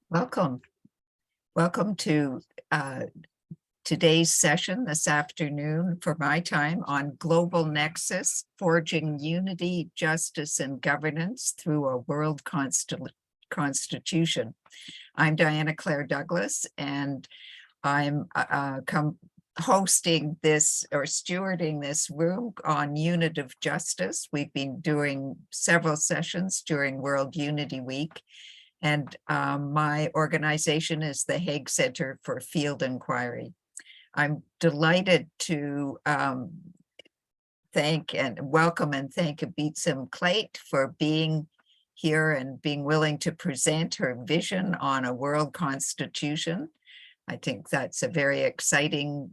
Welcome. Welcome to today's session this afternoon for my time on Global Nexus, Forging Unity, Justice, and Governance through a World Constitution. I'm Diana Claire Douglas, and I'm hosting this or stewarding this room on Unitive Justice. We've been doing several sessions during World Unity Week. And my organization is the Hague Center for Field Inquiry. I'm delighted to thank Ibtissam Klait for being here and being willing to present her vision on a world constitution. I think that's a very exciting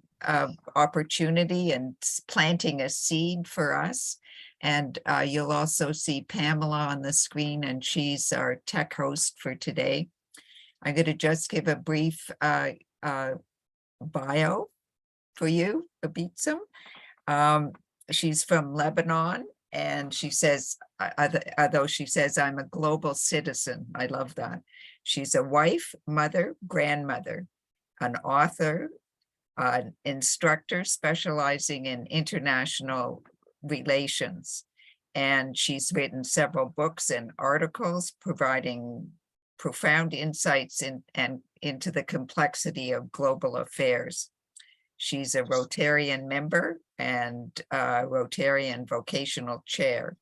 opportunity and planting a seed for us. And you'll also see Pamela on the screen, and she's our tech host for today. I'm going to just give a brief bio for you, Ibtissam. She's from Lebanon, and she says, although she says, I'm a global citizen. I love that. She's a wife, mother, grandmother, an author, an instructor specializing in international relations, and she's written several books and articles providing profound insights into the complexity of global affairs. She's a Rotarian member and Rotarian vocational chair.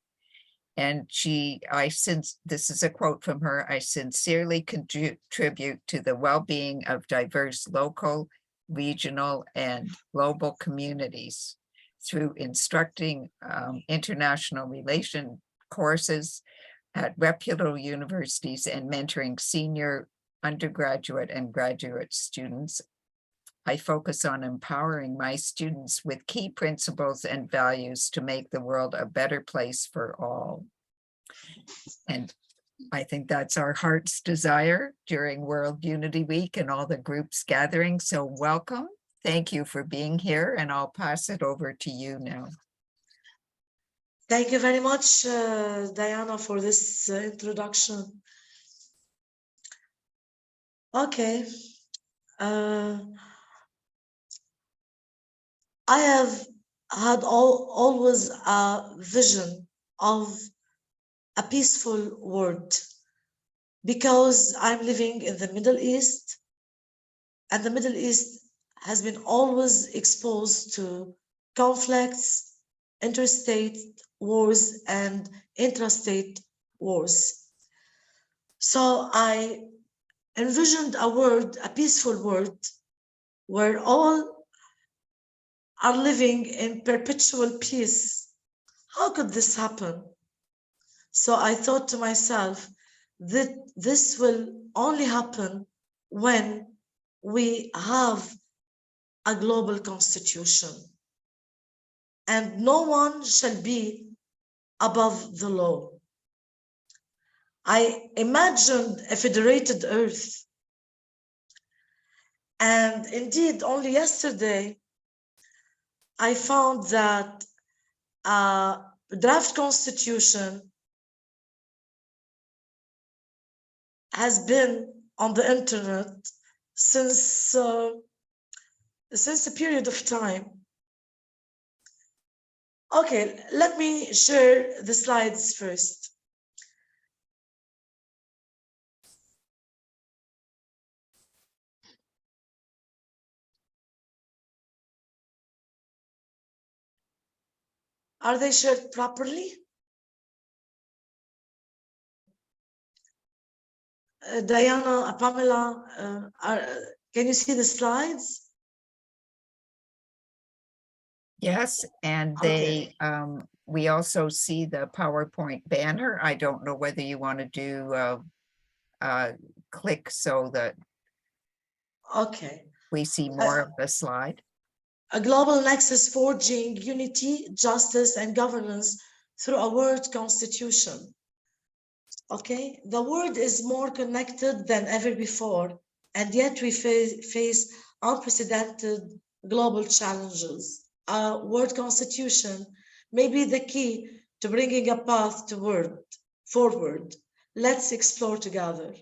And this is a quote from her, I sincerely contribute to the well-being of diverse local, regional, and global communities through instructing international relation courses at reputable universities and mentoring senior undergraduate and graduate students. I focus on empowering my students with key principles and values to make the world a better place for all. And I think that's our heart's desire during World Unity Week and all the groups gathering. So welcome. Thank you for being here, and I'll pass it over to you now. Thank you very much, Diana, for this introduction. Okay. I have had always a vision of a peaceful world because I'm living in the Middle East, and the Middle East has been always exposed to conflicts, interstate wars, and intrastate wars. So I envisioned a world, a peaceful world, where all are living in perpetual peace. How could this happen? So I thought to myself that this will only happen when we have a global constitution, and no one shall be above the law. I imagined a federated earth, and indeed only yesterday I found that a draft constitution has been on the internet since a period of time. Okay, let me share the slides first. Are they shared properly? Diana, Pamela, can you see the slides? Yes, and they we also see the PowerPoint banner. I don't know whether you want to do click so that we see more of the slide. A global nexus forging unity, justice, and governance through a world constitution. Okay, the world is more connected than ever before, and yet we face unprecedented global challenges. A world constitution may be the key to bringing a path forward. Let's explore together.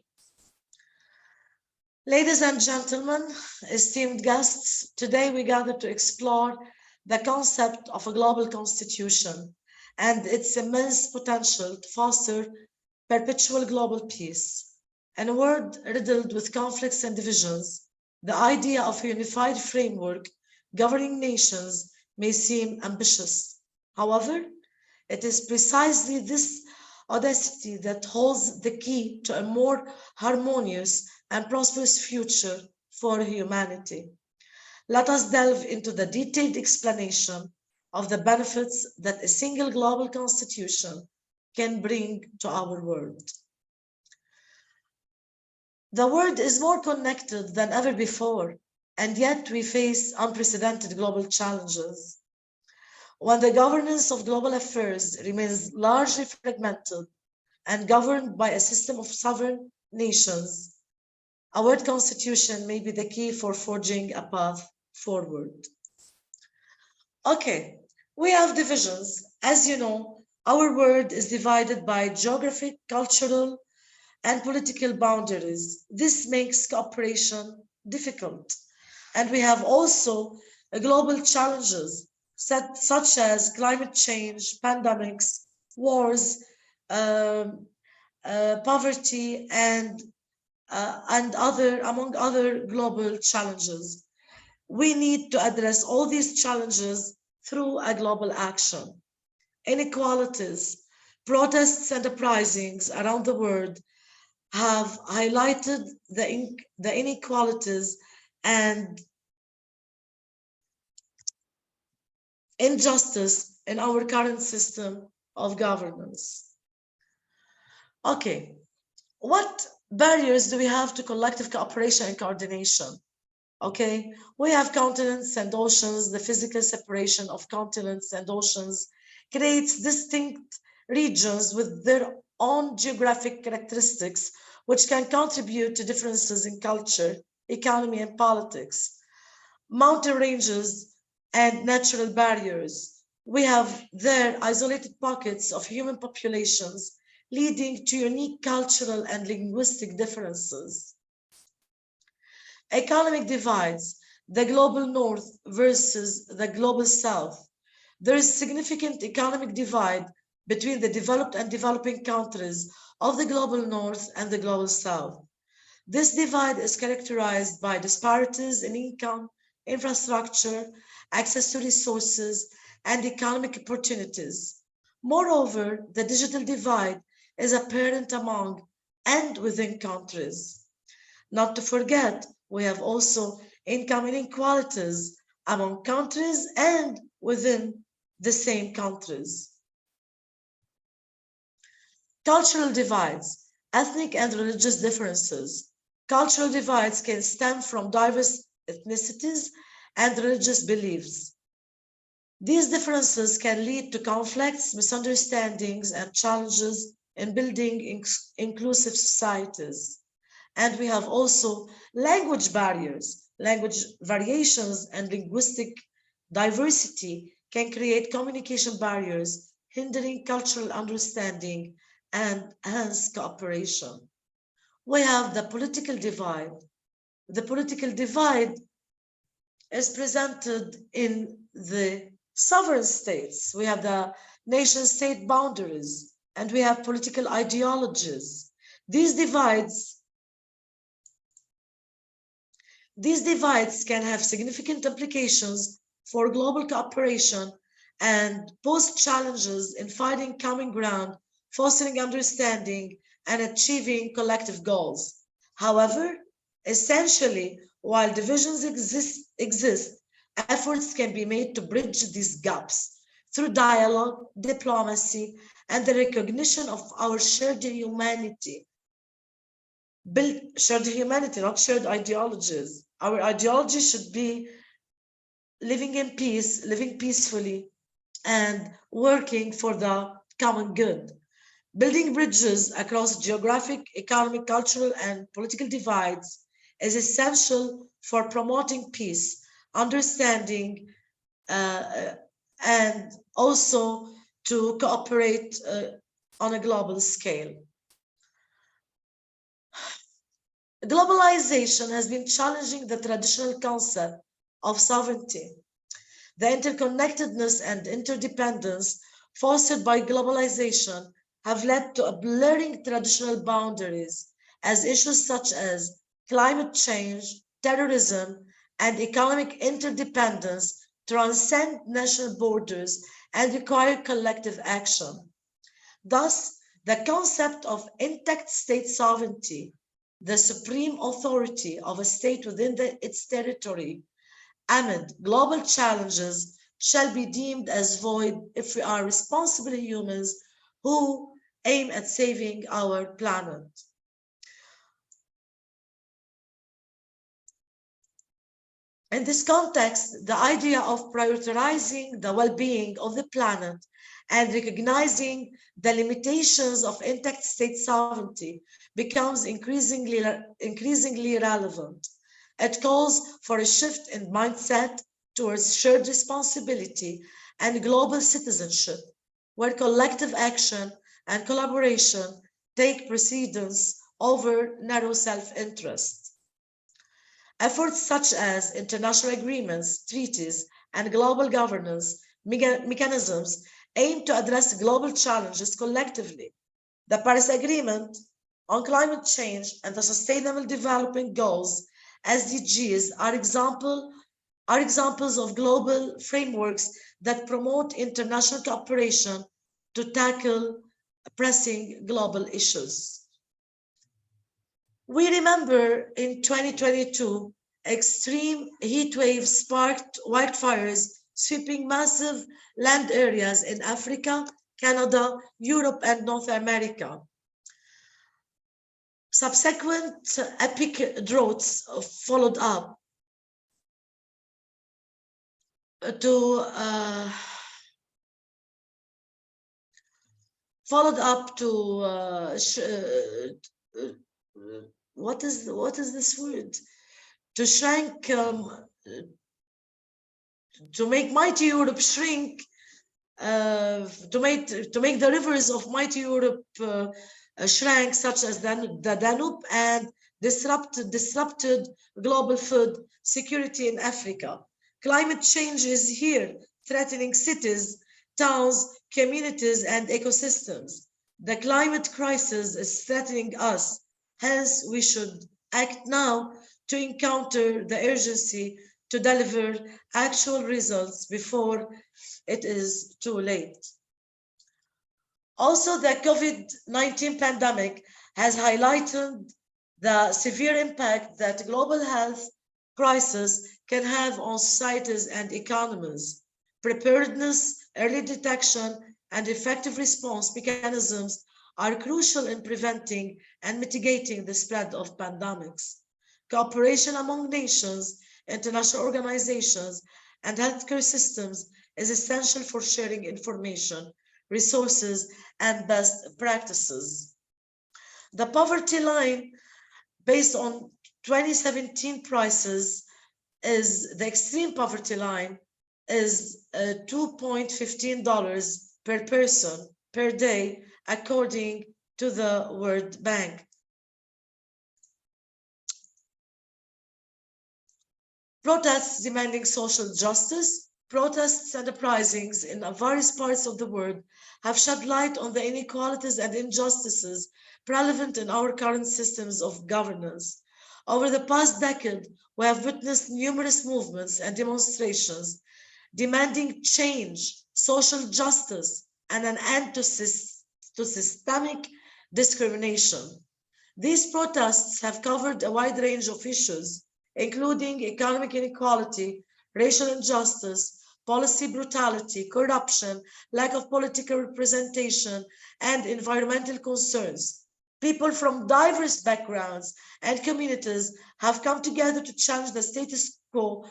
Ladies and gentlemen, esteemed guests, today we gather to explore the concept of a global constitution and its immense potential to foster perpetual global peace. In a world riddled with conflicts and divisions, the idea of a unified framework governing nations may seem ambitious. However, it is precisely this audacity that holds the key to a more harmonious and prosperous future for humanity. Let us delve into the detailed explanation of the benefits that a single global constitution can bring to our world. The world is more connected than ever before, and yet we face unprecedented global challenges. When the governance of global affairs remains largely fragmented and governed by a system of sovereign nations, a world constitution may be the key for forging a path forward. Okay, we have divisions. As you know, our world is divided by geographic, cultural, and political boundaries. This makes cooperation difficult. And we have also global challenges such as climate change, pandemics, wars, um, poverty, and among other global challenges. We need to address all these challenges through a global action. Inequalities, protests, and uprisings around the world have highlighted the inequalities and injustice in our current system of governance. Okay, what barriers do we have to collective cooperation and coordination? Okay, we have continents and oceans. The physical separation of continents and oceans creates distinct regions with their own geographic characteristics, which can contribute to differences in culture, economy, and politics. Mountain ranges and natural barriers. We have there isolated pockets of human populations leading to unique cultural and linguistic differences. Economic divides, the global north versus the global south. There is significant economic divide between the developed and developing countries of the global north and the global south. This divide is characterized by disparities in income, infrastructure, access to resources, and economic opportunities. Moreover, the digital divide is apparent among and within countries. Not to forget, we have also income inequalities among countries and within the same countries. Cultural divides, ethnic and religious differences. Cultural divides can stem from diverse ethnicities and religious beliefs. These differences can lead to conflicts, misunderstandings, and challenges in building inclusive societies. And we have also language barriers, language variations, and linguistic diversity can create communication barriers, hindering cultural understanding and hence cooperation. We have the political divide. The political divide is presented in the sovereign states. We have the nation state boundaries and we have political ideologies. These divides can have significant implications for global cooperation and pose challenges in finding common ground, fostering understanding, and achieving collective goals. However, essentially, while divisions exist, efforts can be made to bridge these gaps through dialogue, diplomacy, and the recognition of our shared humanity. Shared humanity, not shared ideologies. Our ideology should be living in peace, living peacefully, and working for the common good. Building bridges across geographic, economic, cultural, and political divides is essential for promoting peace, understanding, and also to cooperate on a global scale. Globalization has been challenging the traditional concept of sovereignty. The interconnectedness and interdependence fostered by globalization have led to a blurring traditional boundaries as issues such as climate change, terrorism, and economic interdependence transcend national borders and require collective action. Thus, the concept of intact state sovereignty, the supreme authority of a state within its territory, amid global challenges, shall be deemed as void if we are responsible humans who aim at saving our planet. In this context, the idea of prioritizing the well-being of the planet and recognizing the limitations of intact state sovereignty becomes increasingly relevant. It calls for a shift in mindset towards shared responsibility and global citizenship, where collective action and collaboration take precedence over narrow self-interest. Efforts such as international agreements, treaties, and global governance mechanisms aim to address global challenges collectively. The Paris Agreement on climate change and the Sustainable Development Goals, SDGs, are examples of global frameworks that promote international cooperation to tackle pressing global issues. We remember in 2022, extreme heat waves sparked wildfires sweeping massive land areas in Africa, Canada, Europe, and North America. Subsequent epic droughts followed up to what is this word? To shrink, to make mighty Europe shrink, to make the rivers of mighty Europe shrank, such as the Danube, and disrupted global food security in Africa. Climate change is here, threatening cities, towns, communities, and ecosystems. The climate crisis is threatening us. Hence, we should act now to encounter the urgency to deliver actual results before it is too late. Also, the COVID-19 pandemic has highlighted the severe impact that global health crisis can have on societies and economies. Preparedness, early detection, and effective response mechanisms are crucial in preventing and mitigating the spread of pandemics. Cooperation among nations, international organizations, and healthcare systems is essential for sharing information, resources, and best practices. The poverty line, based on 2017 prices, is the extreme poverty line is $2.15 per person per day, according to the World Bank. Protests demanding social justice, protests and uprisings in various parts of the world have shed light on the inequalities and injustices prevalent in our current systems of governance. Over the past decade, we have witnessed numerous movements and demonstrations demanding change, social justice, and an end to systemic discrimination. These protests have covered a wide range of issues, including economic inequality, racial injustice, policy brutality, corruption, lack of political representation, and environmental concerns. People from diverse backgrounds and communities have come together to challenge the status quo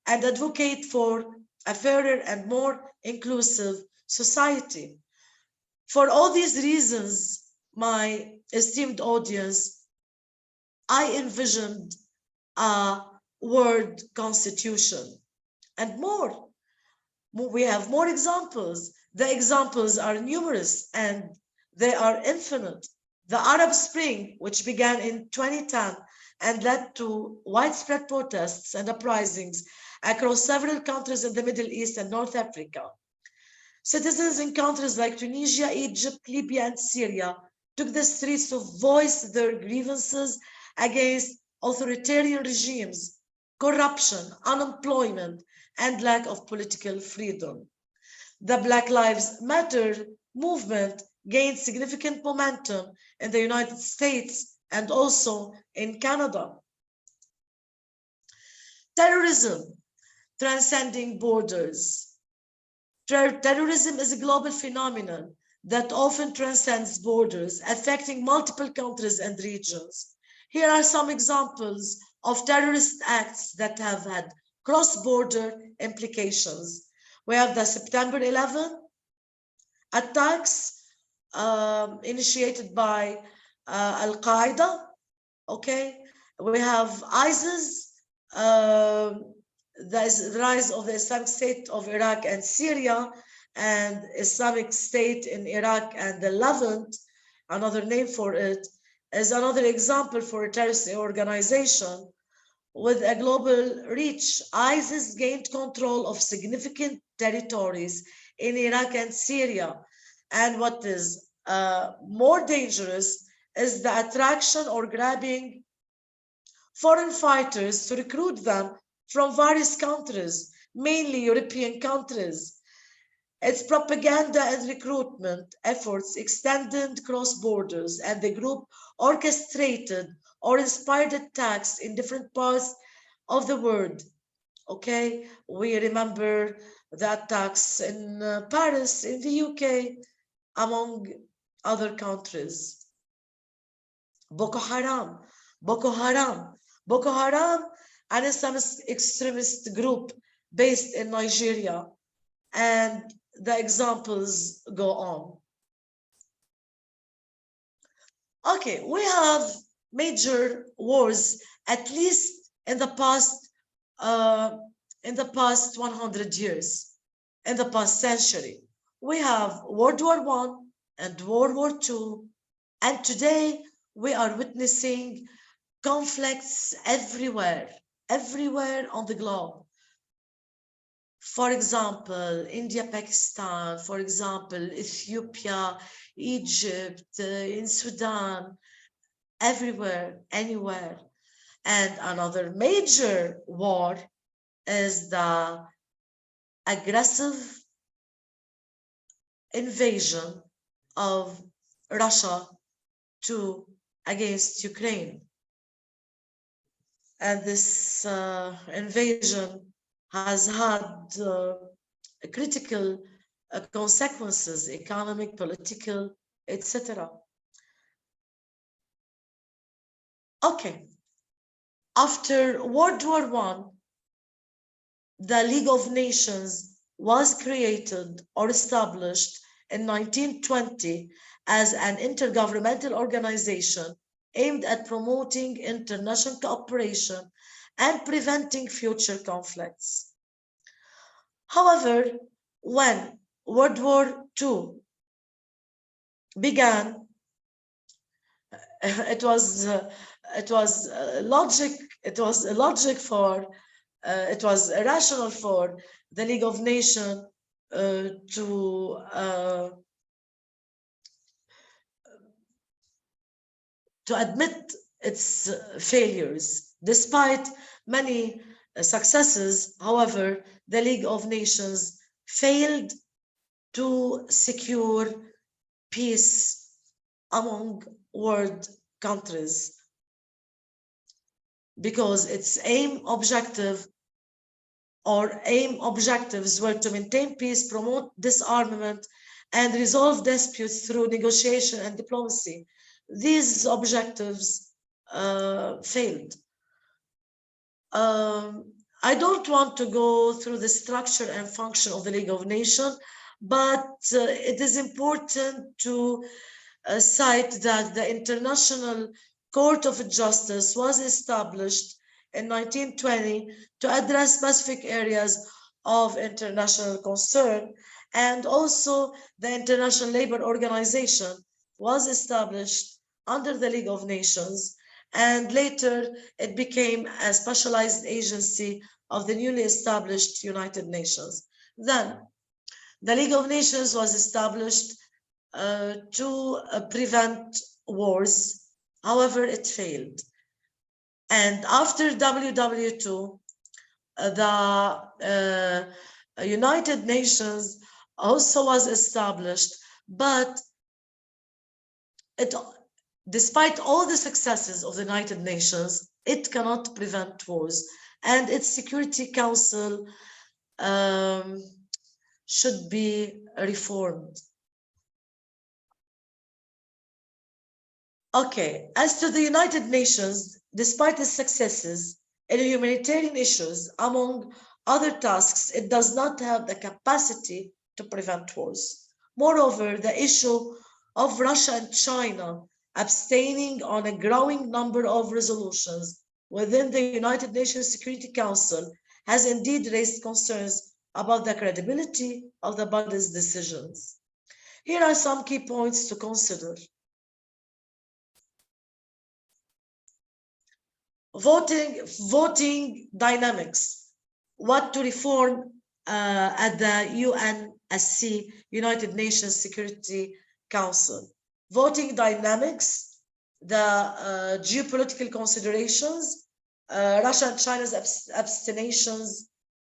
and advocate for a fairer and more inclusive society. For all these reasons, my esteemed audience, I envisioned a world constitution and more. We have more examples. The examples are numerous and they are infinite. The Arab Spring, which began in 2010 and led to widespread protests and uprisings across several countries in the Middle East and North Africa. Citizens in countries like Tunisia, Egypt, Libya, and Syria took the streets to voice their grievances against authoritarian regimes, corruption, unemployment, and lack of political freedom. The Black Lives Matter movement gained significant momentum in the United States and also in Canada. Terrorism, transcending borders. Terrorism is a global phenomenon that often transcends borders, affecting multiple countries and regions. Here are some examples of terrorist acts that have had cross-border implications. We have the September 11 attacks initiated by Al-Qaeda, okay? We have ISIS, the rise of the Islamic State of Iraq and Syria, and Islamic State in Iraq and the Levant, another name for it, is another example for a terrorist organization with a global reach. ISIS gained control of significant territories in Iraq and Syria. And what is more dangerous is the attraction or grabbing foreign fighters to recruit them from various countries, mainly European countries. Its propaganda and recruitment efforts extended cross borders, and the group orchestrated or inspired attacks in different parts of the world. Okay, we remember the attacks in Paris, in the UK, among other countries. Boko Haram, an Islamist extremist group based in Nigeria, and the examples go on. Okay, we have major wars, at least in the past 100 years, in the past century. We have World War I and World War II, and today we are witnessing conflicts everywhere on the globe. For example, India, Pakistan, for example, Ethiopia, Egypt, in Sudan, everywhere, anywhere. And another major war is the aggressive invasion of Russia against Ukraine. And this invasion has had critical consequences, economic, political, etc. Okay, after World War I, the League of Nations was created or established in 1920 as an intergovernmental organization aimed at promoting international cooperation and preventing future conflicts. However, when World War II began, it was irrational for the League of Nations to admit its failures. Despite many successes, however, the League of Nations failed to secure peace among world countries because its objectives were to maintain peace, promote disarmament, and resolve disputes through negotiation and diplomacy. These objectives failed. I don't want to go through the structure and function of the League of Nations, but it is important to cite that the International Court of Justice was established in 1920 to address specific areas of international concern, and also the International Labour Organization was established under the League of Nations, and later it became a specialized agency of the newly established United Nations. Then, the League of Nations was established to prevent wars. However, it failed. And after WW2, the United Nations also was established, but despite all the successes of the United Nations, it cannot prevent wars, and its Security Council should be reformed. Okay, as to the United Nations, despite its successes in humanitarian issues, among other tasks, it does not have the capacity to prevent wars. Moreover, the issue of Russia and China abstaining on a growing number of resolutions within the United Nations Security Council has indeed raised concerns about the credibility of the body's decisions. Here are some key points to consider. Voting dynamics, what to reform at the UNSC, United Nations Security Council. Voting dynamics, the geopolitical considerations, Russia and China's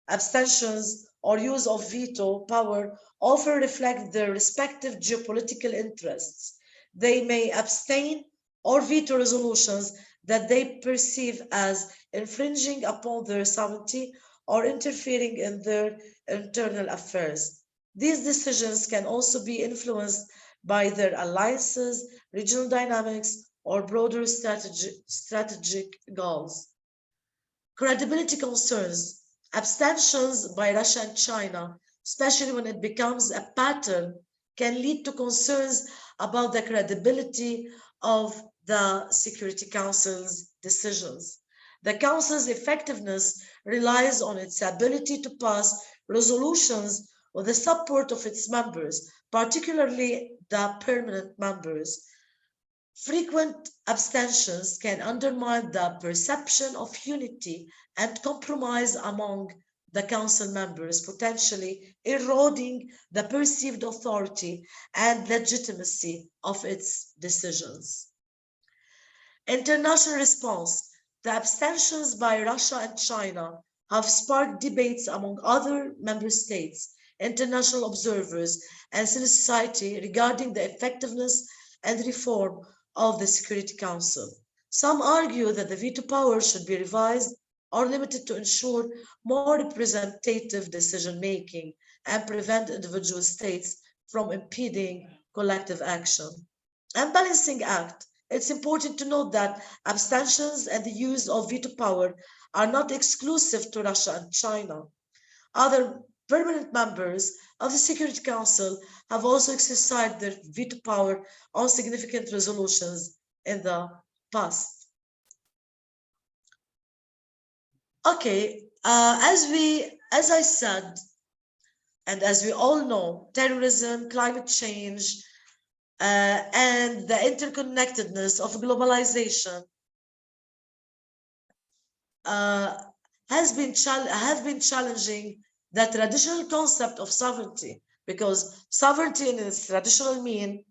abstentions or use of veto power often reflect their respective geopolitical interests. They may abstain or veto resolutions that they perceive as infringing upon their sovereignty or interfering in their internal affairs. These decisions can also be influenced by their alliances, regional dynamics, or broader strategic goals. Credibility concerns, abstentions by Russia and China, especially when it becomes a pattern, can lead to concerns about the credibility of the Security Council's decisions. The Council's effectiveness relies on its ability to pass resolutions with the support of its members, particularly the permanent members. Frequent abstentions can undermine the perception of unity and compromise among the Council members, potentially eroding the perceived authority and legitimacy of its decisions. International response. The abstentions by Russia and China have sparked debates among other member states, international observers, and civil society regarding the effectiveness and reform of the Security Council. Some argue that the veto power should be revised or limited to ensure more representative decision-making and prevent individual states from impeding collective action. And balancing act. It's important to note that abstentions and the use of veto power are not exclusive to Russia and China. Other permanent members of the Security Council have also exercised their veto power on significant resolutions in the past. Okay, as I said, and as we all know, terrorism, climate change, and the interconnectedness of globalization have been challenging the traditional concept of sovereignty, because sovereignty in its traditional meaning,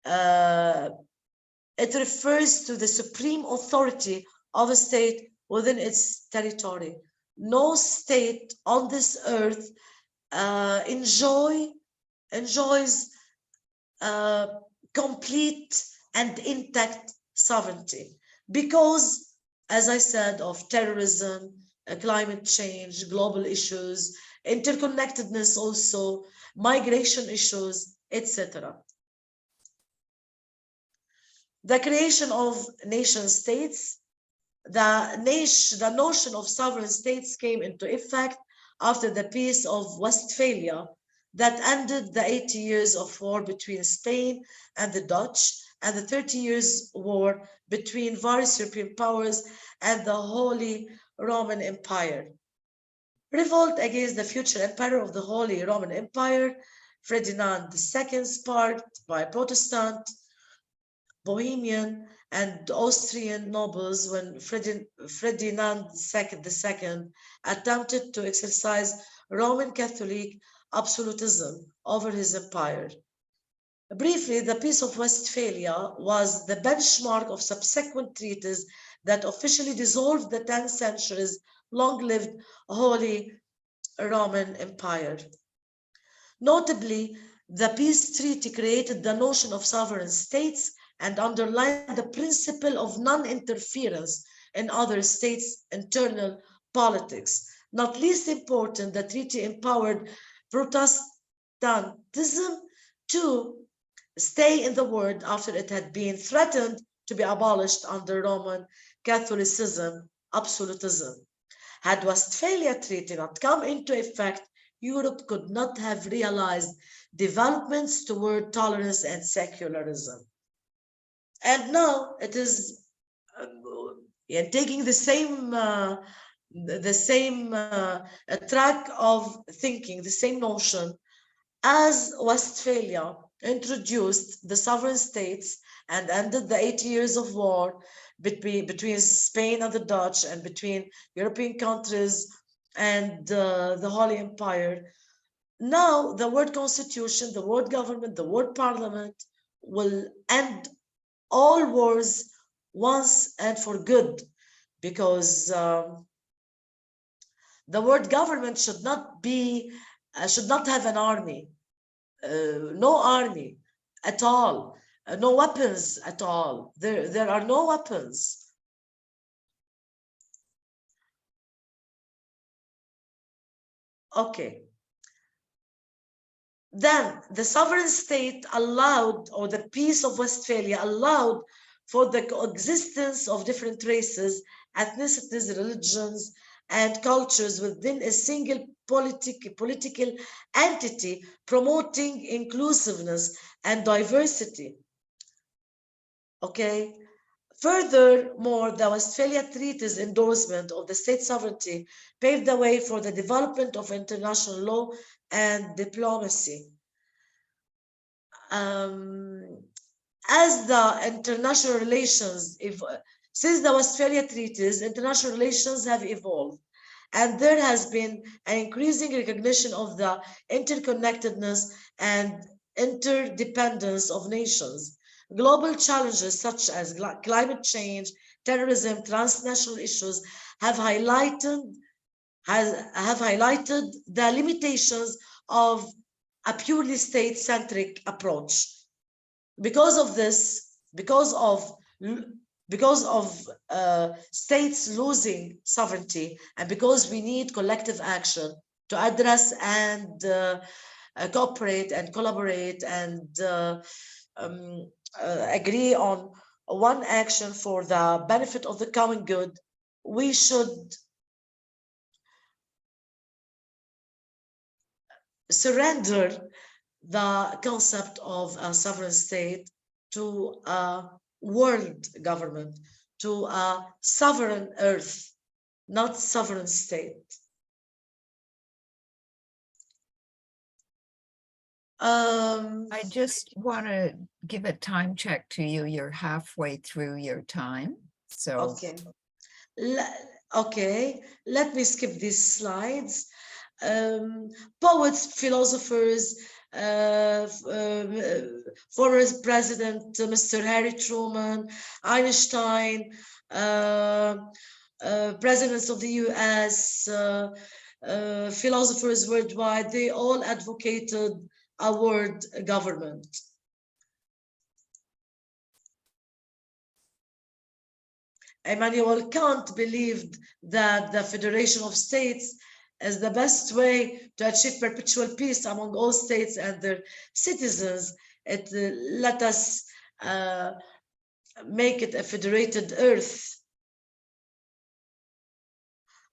it refers to the supreme authority of a state within its territory. No state on this earth enjoys complete and intact sovereignty because, as I said, of terrorism, climate change, global issues, interconnectedness also, migration issues, etc. The creation of nation states, the notion of sovereign states came into effect after the Peace of Westphalia that ended the 80 years of war between Spain and the Dutch and the 30 years war between various European powers and the Holy Roman Empire. Revolt against the future emperor of the Holy Roman Empire, Ferdinand II, sparked by Protestant Bohemian and Austrian nobles when Ferdinand II attempted to exercise Roman Catholic absolutism over his empire. Briefly, the Peace of Westphalia was the benchmark of subsequent treaties that officially dissolved the 10 centuries long-lived Holy Roman Empire. Notably, the peace treaty created the notion of sovereign states and underlined the principle of non-interference in other states' internal politics. Not least important, the treaty empowered Protestantism to stay in the world after it had been threatened to be abolished under Roman Catholicism, absolutism. Had Westphalia Treaty not come into effect, Europe could not have realized developments toward tolerance and secularism. And now it is taking the same track of thinking, the same notion, as Westphalia introduced the sovereign states and ended the 80 years of war between Spain and the Dutch and between European countries and the Holy Empire. Now the word constitution, the word government, the word parliament will end all wars once and for good, because the word government should not have an army, no army at all, no weapons at all. There are no weapons. Okay. Then the sovereign state allowed, or the Peace of Westphalia allowed, for the coexistence of different races, ethnicities, religions, and cultures within a single political entity, promoting inclusiveness and diversity. Okay. Furthermore, the Westphalia Treaty's endorsement of the state sovereignty paved the way for the development of international law and diplomacy. As the international relations, since the Westphalia Treaties, international relations have evolved, and there has been an increasing recognition of the interconnectedness and interdependence of nations. Global challenges such as climate change, terrorism, transnational issues have highlighted the limitations of a purely state-centric approach. Because of this, because of states losing sovereignty, and because we need collective action to address and cooperate and collaborate and agree on one action for the benefit of the common good, we should surrender the concept of a sovereign state to a world government, to a sovereign earth, not sovereign state. I just want to give a time check to you. You're halfway through your time. So okay. Okay, let me skip these slides. Poets, philosophers, former President Mr. Harry Truman, Einstein, presidents of the US, philosophers worldwide, they all advocated a world government. Immanuel Kant believed that the federation of states is the best way to achieve perpetual peace among all states and their citizens. Let us make it a federated earth.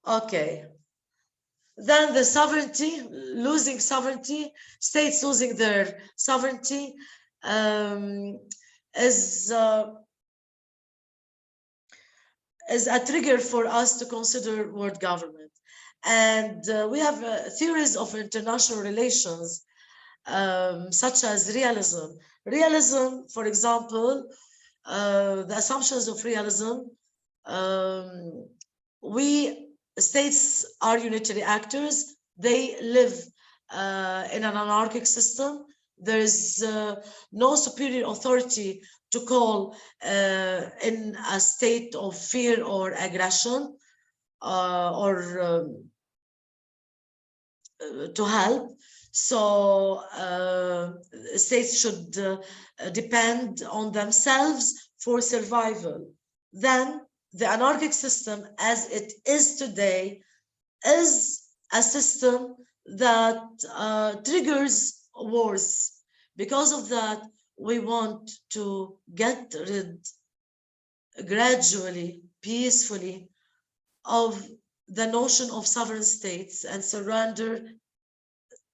Okay. Then the sovereignty, losing sovereignty, states losing their sovereignty is a trigger for us to consider world government. And we have theories of international relations, such as realism. Realism, for example, the assumptions of realism. States are unitary actors. They live in an anarchic system. There is no superior authority to call in a state of fear or aggression or to help. So states should depend on themselves for survival. Then the anarchic system as it is today is a system that triggers wars. Because of that, we want to get rid gradually, peacefully, of the notion of sovereign states and surrender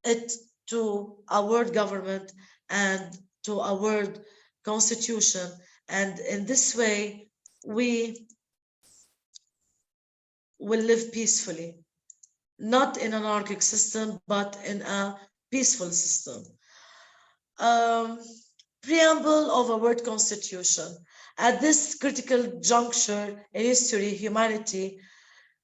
it to a world government and to a world constitution. And in this way, we will live peacefully, not in an anarchic system, but in a peaceful system. Um, Preamble of a world constitution. At this critical juncture in history, humanity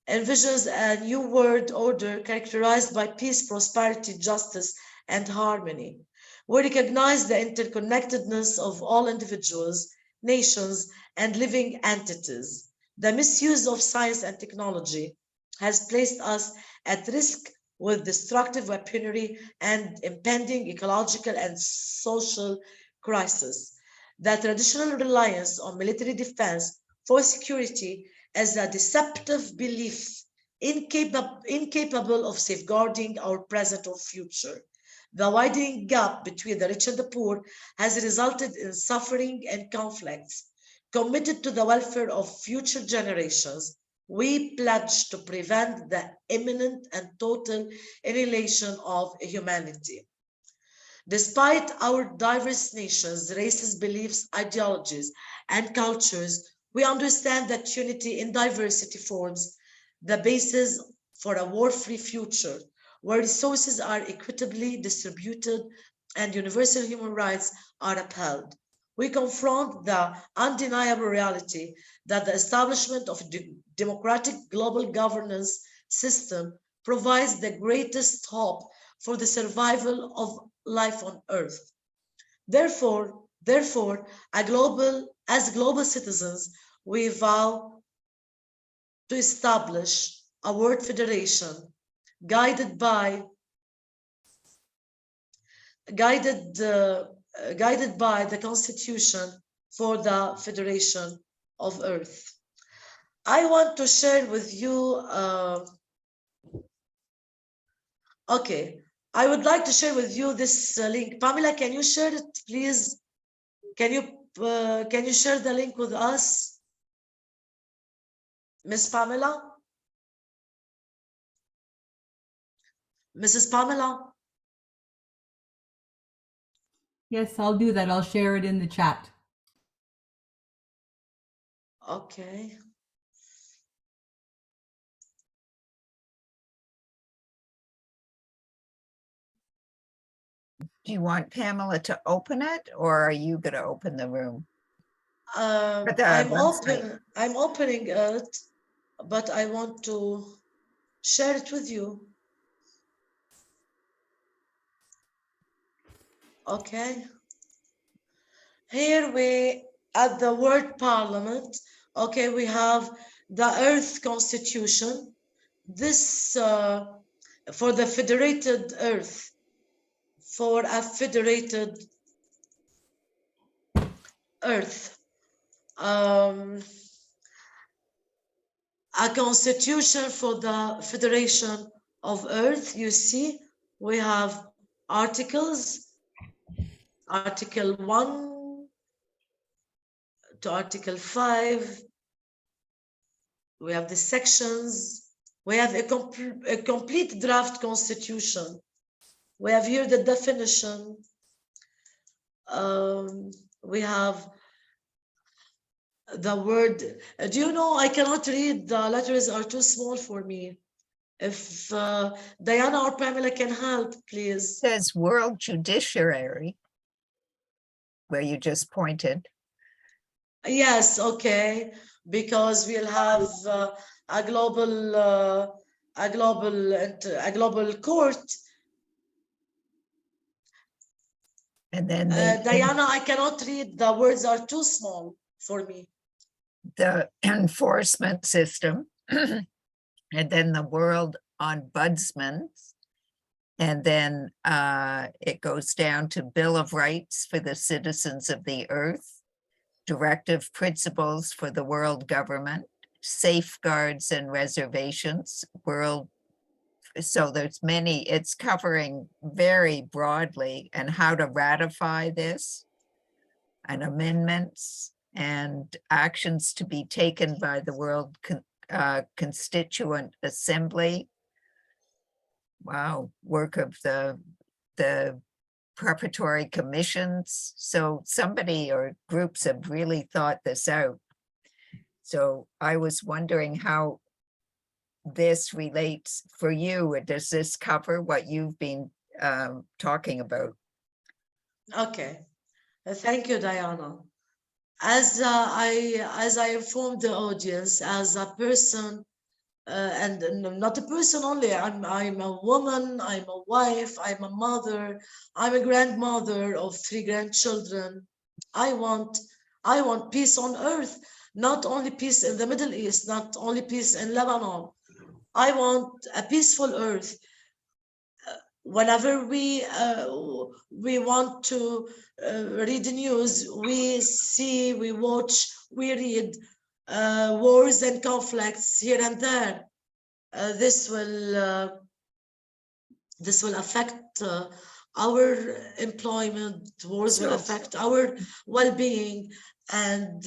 envisions a new world order characterized by peace, prosperity, justice, and harmony. We recognize the interconnectedness of all individuals, nations, and living entities. The misuse of science and technology has placed us at risk with destructive weaponry and impending ecological and social crisis. The traditional reliance on military defense for security as a deceptive belief incapable of safeguarding our present or future. The widening gap between the rich and the poor has resulted in suffering and conflicts. Committed to the welfare of future generations, we pledge to prevent the imminent and total annihilation of humanity. Despite our diverse nations, races, beliefs, ideologies, and cultures, we understand that unity in diversity forms the basis for a war-free future, where resources are equitably distributed and universal human rights are upheld. We confront the undeniable reality that the establishment of a democratic global governance system provides the greatest hope for the survival of life on earth. Therefore, as global citizens, we vow to establish a world federation guided by guided guided by the Constitution for the Federation of Earth. I want to share with you. Okay, I would like to share with you this link. Pamela, can you share it, please? Can you share the link with us, Miss Pamela? Mrs. Pamela? Yes, I'll do that. I'll share it in the chat. Okay. Do you want Pamela to open it, or are you going to open the room? I'm opening it, but I want to share it with you. Okay. Here we at the word parliament. Okay, we have the Earth Constitution. This for the federated Earth, for a federated Earth. A constitution for the Federation of Earth. You see, we have articles, Article 1 to Article 5. We have the sections. We have a complete draft constitution. We have here the definition. We have the word. Do you know, I cannot read, the letters are too small for me. If Diana or Pamela can help, please. It says World Judiciary, where you just pointed. Yes, okay, because we'll have a global a global court. And then the Diana, I cannot read. The words are too small for me. the enforcement system, and then the world ombudsman, and then it goes down to Bill of Rights for the citizens of the earth, directive principles for the world government, safeguards and reservations, world. So there's many, it's covering very broadly, and how to ratify this, and amendments and actions to be taken by the World Constituent Assembly. Wow, work of the preparatory commissions. So somebody or groups have really thought this out. So I was wondering how this relates for you. Does this cover what you've been talking about? Okay, thank you, Diana. As I informed the audience, as a person, and not a person only. I'm a woman. I'm a wife. I'm a mother. I'm a grandmother of 3 grandchildren. I want peace on earth, not only peace in the Middle East, not only peace in Lebanon. I want a peaceful earth. Whenever we want to read the news, we see, we watch, we read wars and conflicts here and there. This will affect our employment. Wars will affect our well-being, and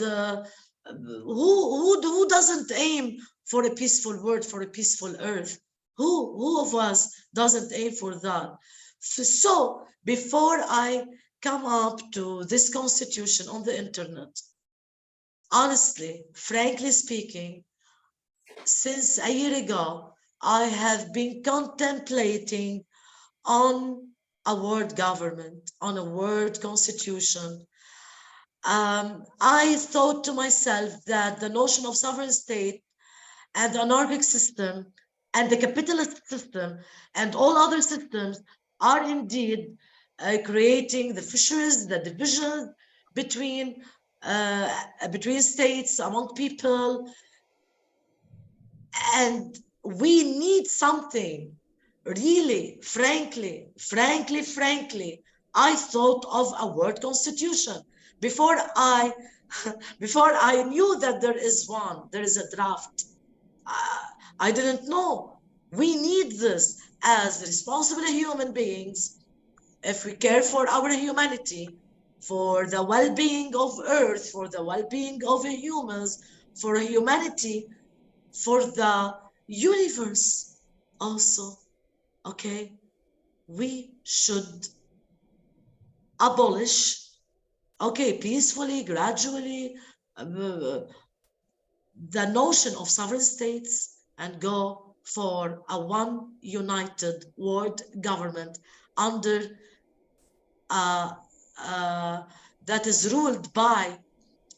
who doesn't aim for a peaceful world, for a peaceful earth? Who of us doesn't aim for that? So before I come up to this constitution on the internet, honestly, frankly speaking, since a year ago, I have been contemplating on a world government, on a world constitution. I thought to myself that the notion of sovereign state and the anarchic system and the capitalist system and all other systems are indeed creating the fissures, the division between states, among people, and we need something really, frankly, I thought of a world constitution before I before I knew that there is a draft. I didn't know. We need this as responsible human beings. If we care for our humanity, for the well-being of earth, for the well-being of humans, for humanity, for the universe also, okay, we should abolish, okay, peacefully, gradually, the notion of sovereign states and go for a one united world government under that is ruled by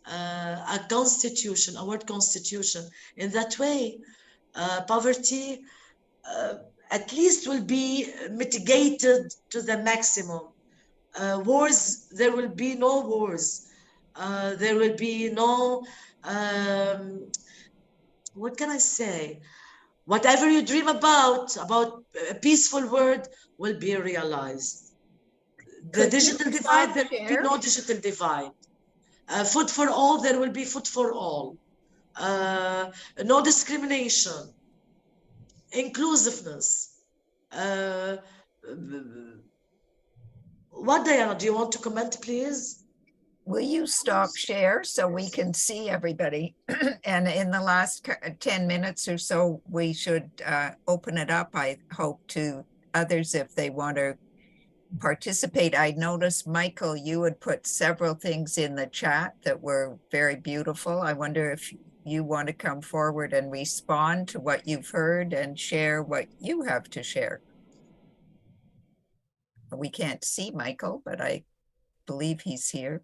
a constitution, a world constitution. In that way, poverty at least will be mitigated to the maximum. Wars, there will be no wars. There will be no, what can I say? Whatever you dream about a peaceful world will be realized. The digital divide, there will be no digital divide. Food for all, there will be food for all. No discrimination. Inclusiveness. What, Diana, do you want to comment, please? Will you stop share so we can see everybody? And in the last 10 minutes or so, we should open it up, I hope, to others if they want to participate. I noticed, Michael, you had put several things in the chat that were very beautiful. I wonder if you want to come forward and respond to what you've heard and share what you have to share. We can't see Michael, but I believe he's here.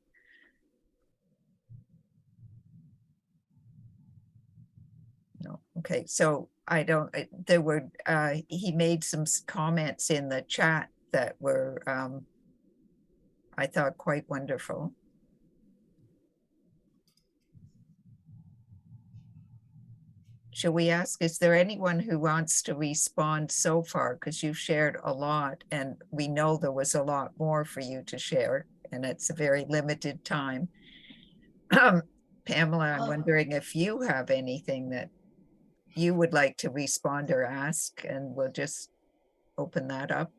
Okay, so I don't, there were, he made some comments in the chat that were, I thought quite wonderful. Shall we ask, is there anyone who wants to respond so far? Because you've shared a lot and we know there was a lot more for you to share and it's a very limited time. Pamela, I'm wondering if you have anything that you would like to respond or ask, and we'll just open that up.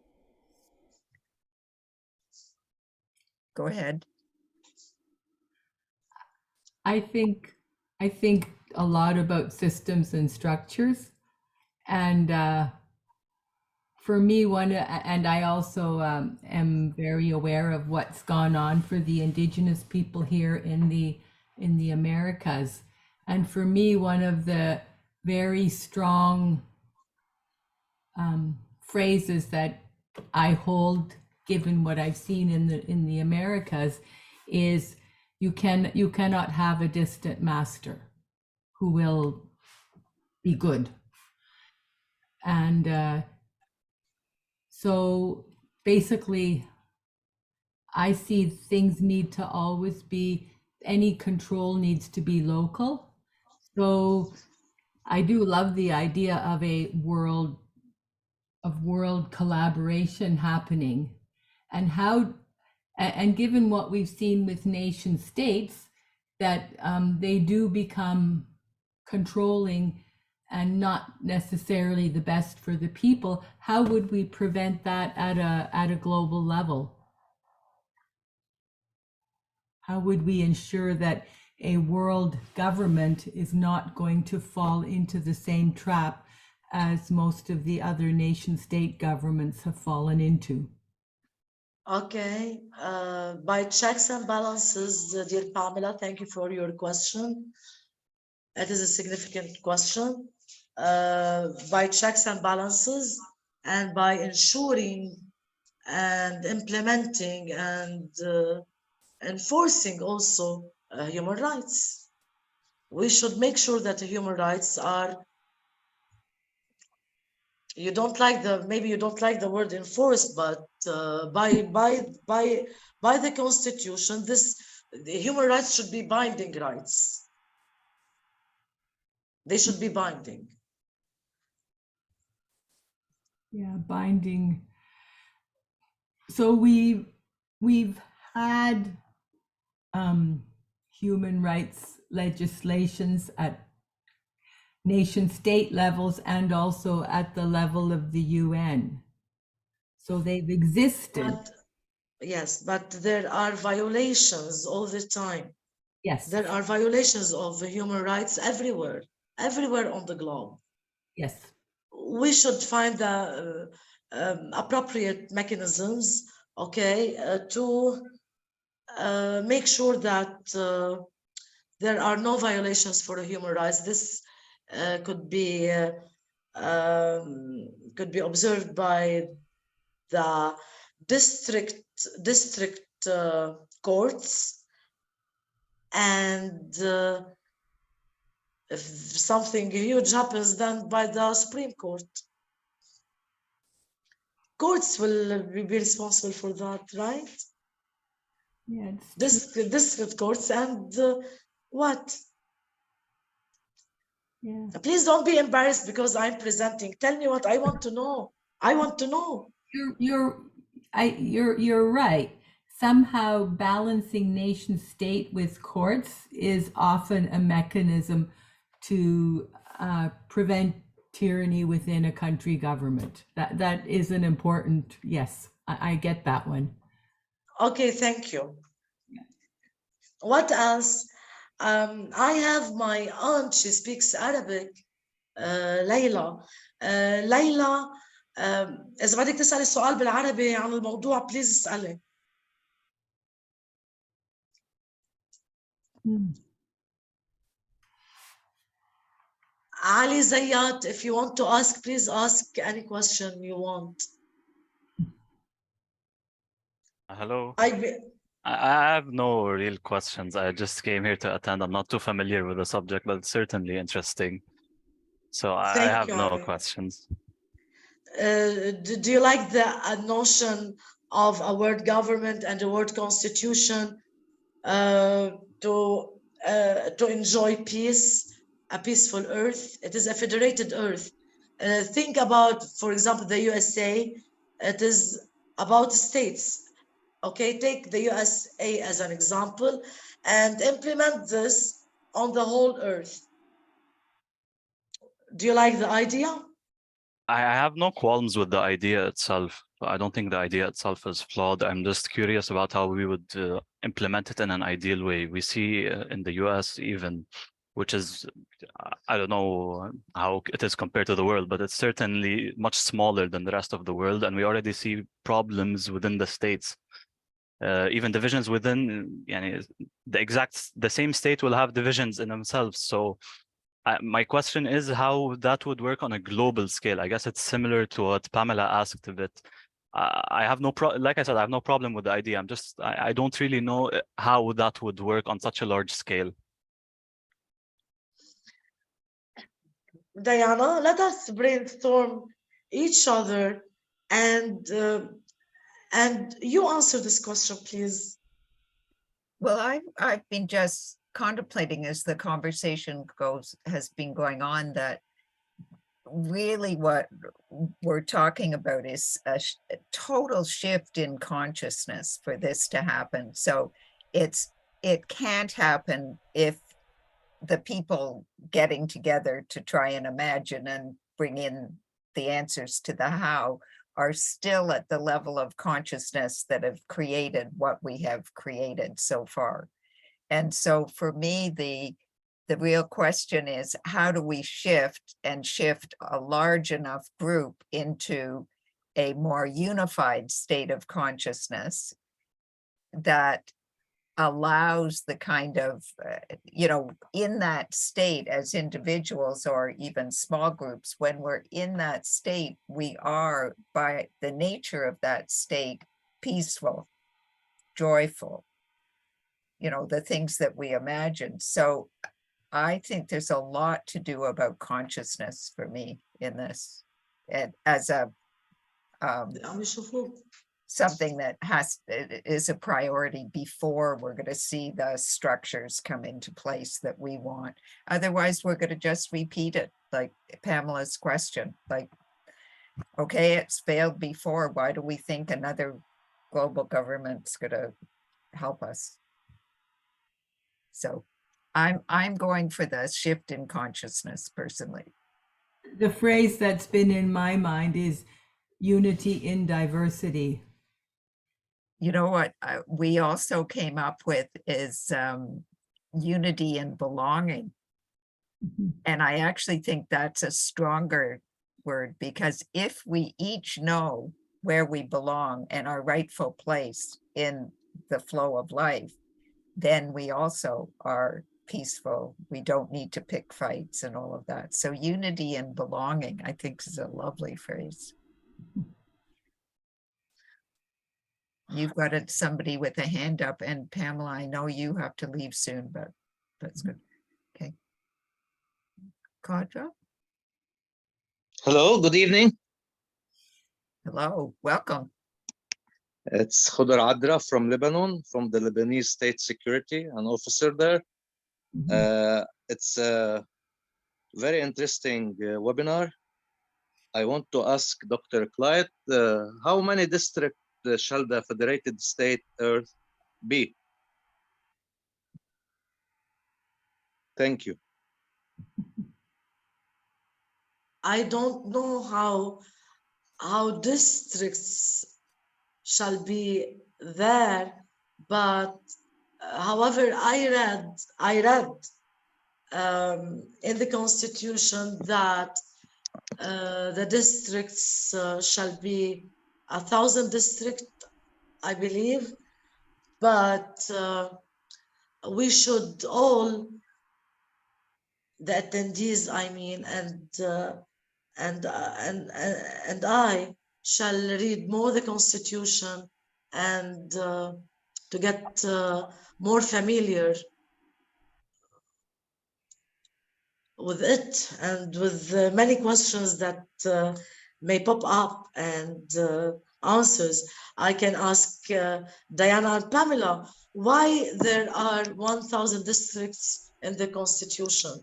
Go ahead. I think a lot about systems and structures, and for me, and I also am very aware of what's gone on for the indigenous people here in the Americas, and for me, one of the very strong phrases that I hold, given what I've seen in the Americas, is you cannot have a distant master who will be good. And so basically, I see things need to always be, any control needs to be local. So I do love the idea of a world collaboration happening, and and given what we've seen with nation states, that they do become controlling and not necessarily the best for the people. How would we prevent that at a global level? How would we ensure that a world government is not going to fall into the same trap as most of the other nation state governments have fallen into? Okay, by checks and balances, dear Pamela, thank you for your question. It is a significant question. By checks and balances, and by ensuring and implementing and enforcing also human rights. We should make sure that the human rights are, maybe you don't like the word enforced, but by the Constitution, the human rights should be binding rights. They should be binding. Yeah, binding. So we've had human rights legislations at nation state levels and also at the level of the UN. So they've existed. But there are violations all the time. Yes. There are violations of human rights everywhere on the globe. Yes. We should find the appropriate mechanisms, to make sure that there are no violations for human rights. This could be observed by the district courts, and if something huge happens, then by the Supreme Court. Courts will be responsible for that, right? Yeah, district courts and what? Yeah. Please don't be embarrassed because I'm presenting. Tell me what I want to know. I want to know. You're right. Somehow balancing nation state with courts is often a mechanism to prevent tyranny within a country government. That is an important, yes, I get that one. Okay, thank you. What else? I have my aunt, she speaks Arabic, ليلى. ليلى، إذا بدك تسألي السؤال بالعربي عن الموضوع بليز اسألي. Ali Zayat, if you want to ask, please ask any question you want. Hello. I have no real questions. I just came here to attend. I'm not too familiar with the subject, but it's certainly interesting. So I Thank have you, no Ari. questions. Do you like the notion of a word government and a word constitution to enjoy peace, a peaceful earth? It is a federated earth. Think about, for example, the USA. It is about states. Okay, take the USA as an example and implement this on the whole earth. Do you like the idea? I have no qualms with the idea itself. I don't think the idea itself is flawed. I'm just curious about how we would implement it in an ideal way. We see in the US even, which is, I don't know how it is compared to the world, but it's certainly much smaller than the rest of the world. And we already see problems within the states. Even divisions within, the same state will have divisions in themselves. So my question is how that would work on a global scale. I guess it's similar to what Pamela asked a bit. I have like I said, I have no problem with the idea. I don't really know how that would work on such a large scale. Diana, let us brainstorm each other and you answer this question, please. Well, I've been just contemplating as the conversation has been going on, that really what we're talking about is a total shift in consciousness for this to happen. So it can't happen if the people getting together to try and imagine and bring in the answers to the how are still at the level of consciousness that have created what we have created so far. And so for me, the real question is, how do we shift a large enough group into a more unified state of consciousness that allows the kind of, in that state as individuals or even small groups, when we're in that state, we are, by the nature of that state, peaceful, joyful, the things that we imagine. So I think there's a lot to do about consciousness for me in this, and as a something that is a priority before we're going to see the structures come into place that we want. Otherwise, we're going to just repeat it, like Pamela's question, like, okay, it's failed before. Why do we think another global government's going to help us? So I'm going for the shift in consciousness personally. The phrase that's been in my mind is unity in diversity. You know what we also came up with is unity and belonging. Mm-hmm. And I actually think that's a stronger word, because if we each know where we belong and our rightful place in the flow of life, then we also are peaceful. We don't need to pick fights and all of that. So unity and belonging, I think, is a lovely phrase. You've got somebody with a hand up, and Pamela, I know you have to leave soon, but that's good. Okay. Kadra? Hello, good evening. Hello, welcome. It's Khudar Adra from Lebanon, from the Lebanese State Security, an officer there. It's a very interesting webinar. I want to ask Dr. Klait, how many districts shall the federated state Earth be? Thank you. I don't know how districts shall be there, but however, I read in the Constitution that the districts shall be 1,000 districts, I believe, but we should all, the attendees, I mean, and I shall read more the Constitution and to get more familiar with it and with many questions that may pop up and answers. I can ask Diana and Pamela why there are 1,000 districts in the Constitution.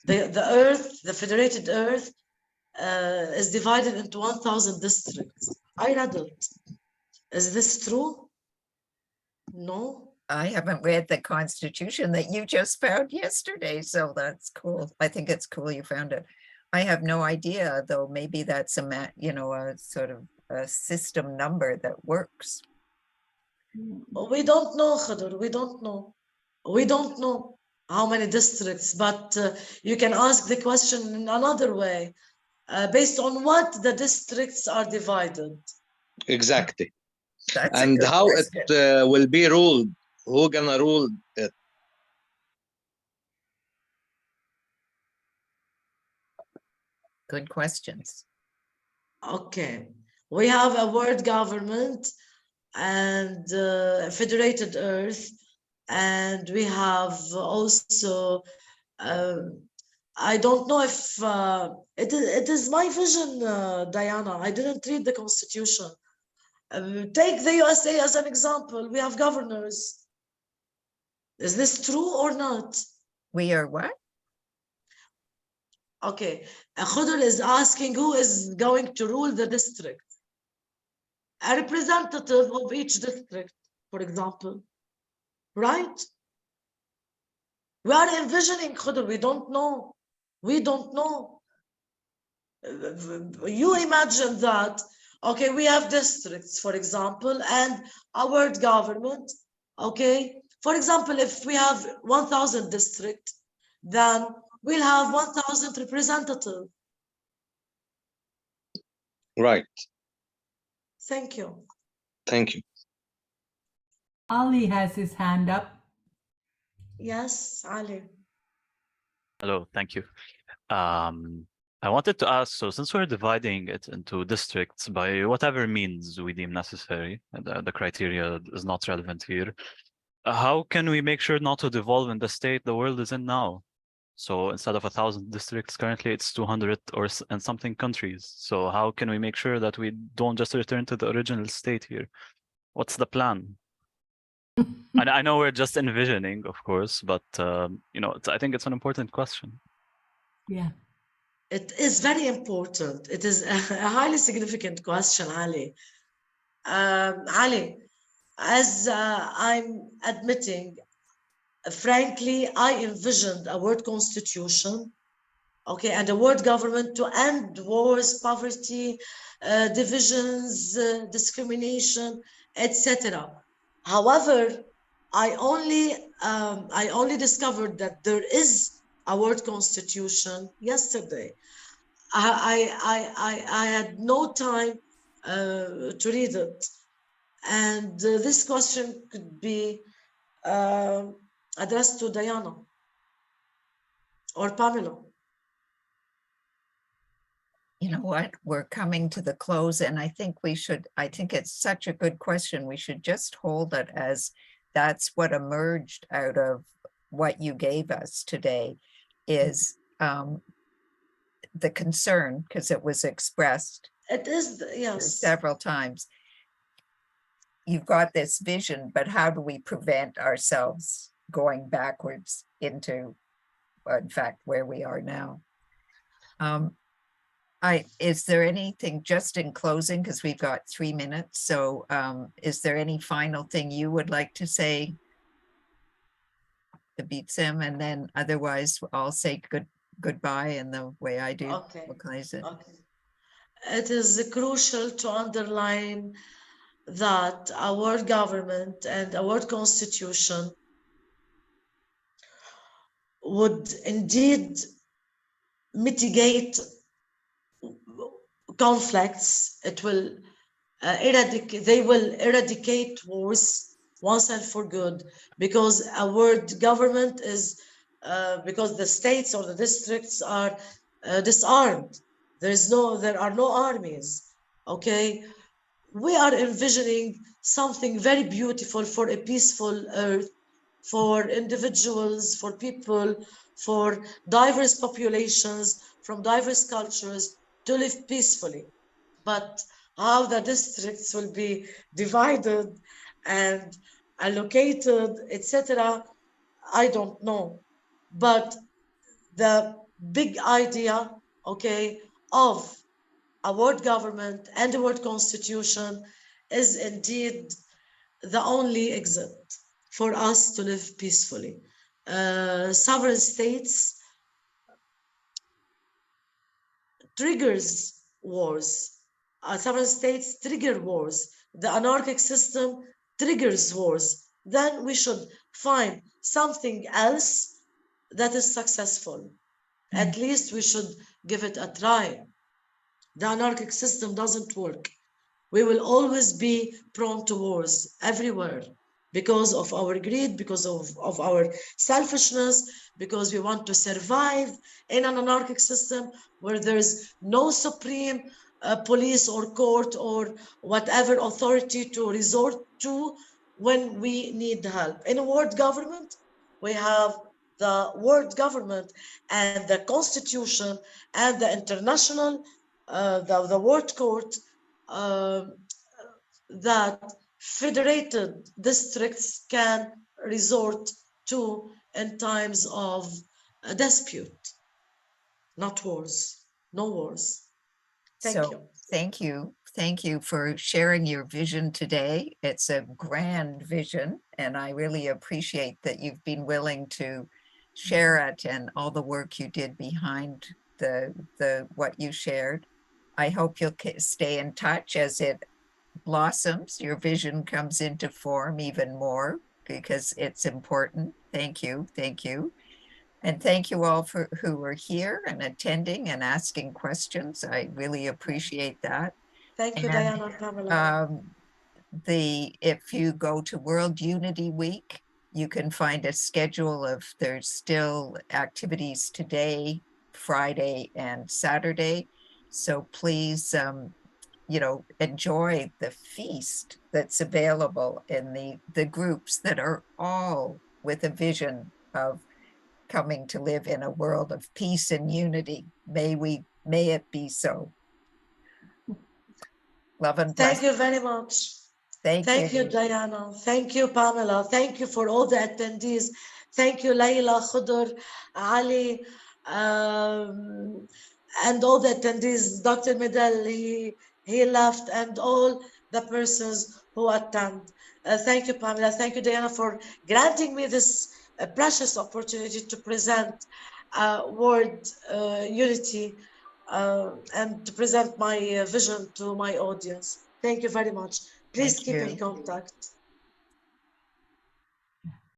The Earth, the federated Earth, is divided into 1,000 districts. I read it. Is this true? No. I haven't read the Constitution that you just found yesterday, so that's cool. I think it's cool you found it. I have no idea, though. Maybe that's a sort of a system number that works. We don't know, Khadur. We don't know. We don't know how many districts, but you can ask the question in another way. Based on what the districts are divided. Exactly. That's a And good how question. it will be ruled. Who gonna rule it? Good questions. Okay. We have a world government and federated Earth, and we have also I don't know if it is my vision, Diana. I didn't read the Constitution. Take the USA as an example. We have governors. Is this true or not? We are what? Okay. Khudur is asking who is going to rule the district. A representative of each district, for example. Right? We are envisioning, Khudur. We don't know. We don't know. You imagine that, okay, we have districts, for example, and our government, okay? For example, if we have 1,000 districts, then we'll have 1,000 representatives. Right. Thank you. Thank you. Ali has his hand up. Yes, Ali. Hello, thank you. I wanted to ask, so since we're dividing it into districts by whatever means we deem necessary, and the criteria is not relevant here, how can we make sure not to devolve in the state the world is in now? So instead of 1,000 districts, currently it's 200 and something countries. So how can we make sure that we don't just return to the original state here? What's the plan? I know we're just envisioning, of course, but I think it's an important question. Yeah. It is very important. It is a highly significant question, Ali. Ali, as I'm admitting, frankly, I envisioned a world constitution, okay, and a world government to end wars, poverty, divisions, discrimination, etc. However, I only discovered that there is a world constitution yesterday. I had no time to read it, and this question could be addressed to Diana or Pamela. You know what? We're coming to the close, and I think it's such a good question. We should just hold it as that's what emerged out of what you gave us today is the concern, because it was expressed It is, yes. several times. You've got this vision, but how do we prevent ourselves going backwards into, in fact, where we are now? Is there anything just in closing, because we've got 3 minutes, so is there any final thing you would like to say, Ibtissam, and then otherwise I'll say goodbye in the way I do. Okay. Okay. It is crucial to underline that our government and our constitution would indeed mitigate conflicts. It will they will eradicate wars once and for good, because our government is because the states or the districts are disarmed. There are no armies. Okay, we are envisioning something very beautiful for a peaceful earth, for individuals, for people, for diverse populations from diverse cultures to live peacefully. But how the districts will be divided and allocated, etc., I don't know. But the big idea, okay, of a world government and a world constitution is indeed the only exit for us to live peacefully. Sovereign states triggers wars. Sovereign states trigger wars. The anarchic system triggers wars. Then we should find something else that is successful. At least we should give it a try. The anarchic system doesn't work. We will always be prone to wars everywhere because of our greed, because of our selfishness, because we want to survive in an anarchic system where there's no supreme police or court or whatever authority to resort to when we need help. In a world government, we have the world government and the constitution and the international, the world court, that federated districts can resort to in times of a dispute, not wars, no wars. Thank you. Thank you. Thank you for sharing your vision today. It's a grand vision, and I really appreciate that you've been willing to share it and all the work you did behind the what you shared. I hope you'll stay in touch as it blossoms, your vision comes into form even more because it's important. Thank you. Thank you. And thank you all for who are here and attending and asking questions. I really appreciate that. Thank you, And, Diana and Pamela. if you go to World Unity Week, you can find a schedule of, there's still activities today, Friday and Saturday. So please, enjoy the feast that's available in the groups that are all with a vision of coming to live in a world of peace and unity. May it be so. Love and Thank blessings. you very much. Thank you, you. Diana. Thank you, Pamela. Thank you for all the attendees. Thank you, Layla, Khudr, Ali, and all the attendees. Dr. Medel, he left, and all the persons who attend. Thank you, Pamela. Thank you, Diana, for granting me this precious opportunity to present word unity and to present my vision to my audience. Thank you very much. Please Thank keep in you. contact.